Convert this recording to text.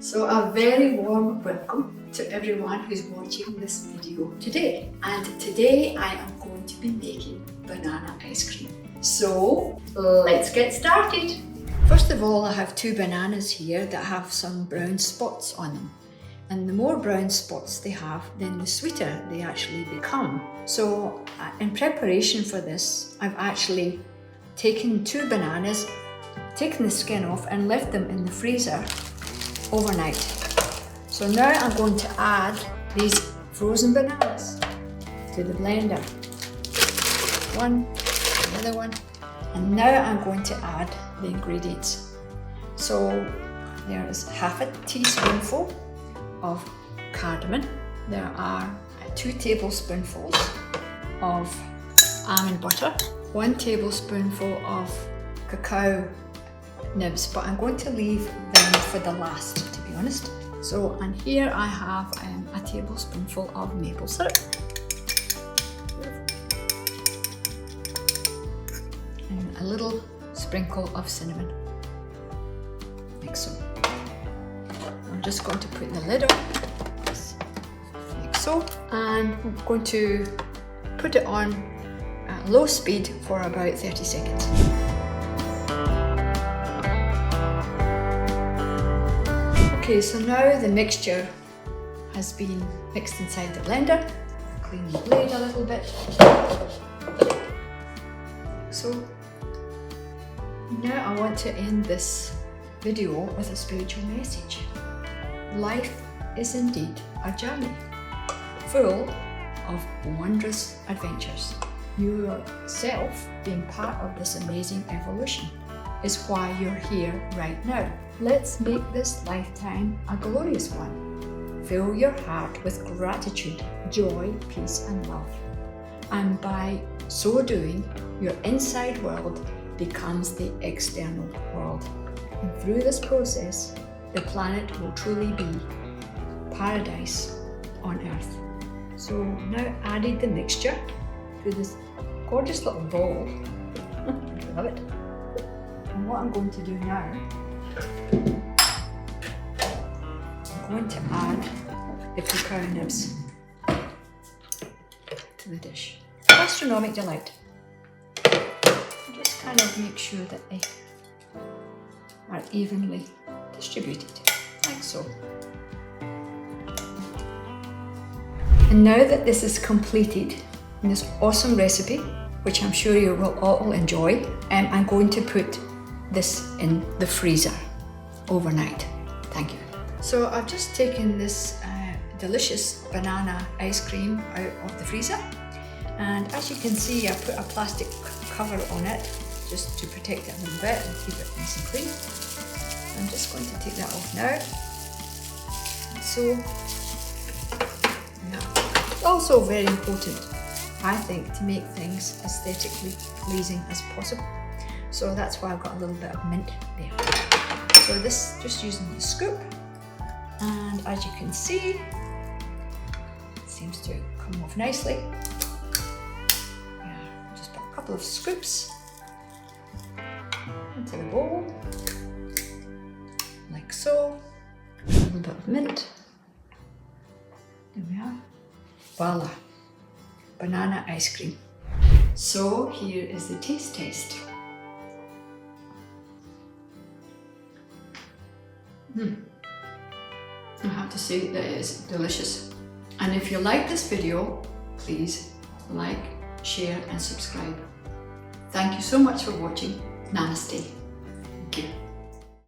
So a very warm welcome to everyone who's watching this video today. And today I am going to be making banana ice cream. So let's get started. First of all, I have 2 bananas here that have some brown spots on them. And the more brown spots they have, then the sweeter they actually become. So in preparation for this, I've actually taken 2 bananas, taken the skin off and left them in the freezer overnight. So now I'm going to add these frozen bananas to the blender. One, another one, and now I'm going to add the ingredients. So there is half a teaspoonful of cardamom. There are 2 tablespoonfuls of almond butter, 1 tablespoonful of cacao nibs, but I'm going to leave them for the last, to be honest. So, and here I have a tablespoonful of maple syrup. And a little sprinkle of cinnamon, like so. I'm just going to put the lid on, like so, and I'm going to put it on low speed for about 30 seconds. Okay, so now the mixture has been mixed inside the blender. Clean the blade a little bit. So now I want to end this video with a spiritual message. Life is indeed a journey, full of wondrous adventures. Yourself being part of this amazing evolution is why you're here right now. Let's make this lifetime a glorious one. Fill your heart with gratitude, joy, peace and love. And by so doing, your inside world becomes the external world. And through this process, the planet will truly be paradise on earth. So now added the mixture to this gorgeous little bowl. I love it. And what I'm going to do now, I'm going to add the cacao nibs to the dish. Gastronomic delight. Just kind of make sure that they are evenly distributed, like so. And now that this is completed in this awesome recipe, which I'm sure you will all enjoy, I'm going to put this in the freezer overnight. Thank you. So I've just taken this delicious banana ice cream out of the freezer, and as you can see, I put a plastic cover on it just to protect it a little bit and keep it nice and clean. I'm just going to take that off now. So yeah, it's also very important, I think, to make things aesthetically pleasing as possible. So that's why I've got a little bit of mint there. So this, just using the scoop, and as you can see, it seems to come off nicely. Yeah, just put a couple of scoops into the bowl, like so. A little bit of mint. There we are. Voila, banana ice cream. So here is the taste test. I have to say that it is delicious. And if you like this video, please like, share and subscribe. Thank you so much for watching. Namaste. Thank you.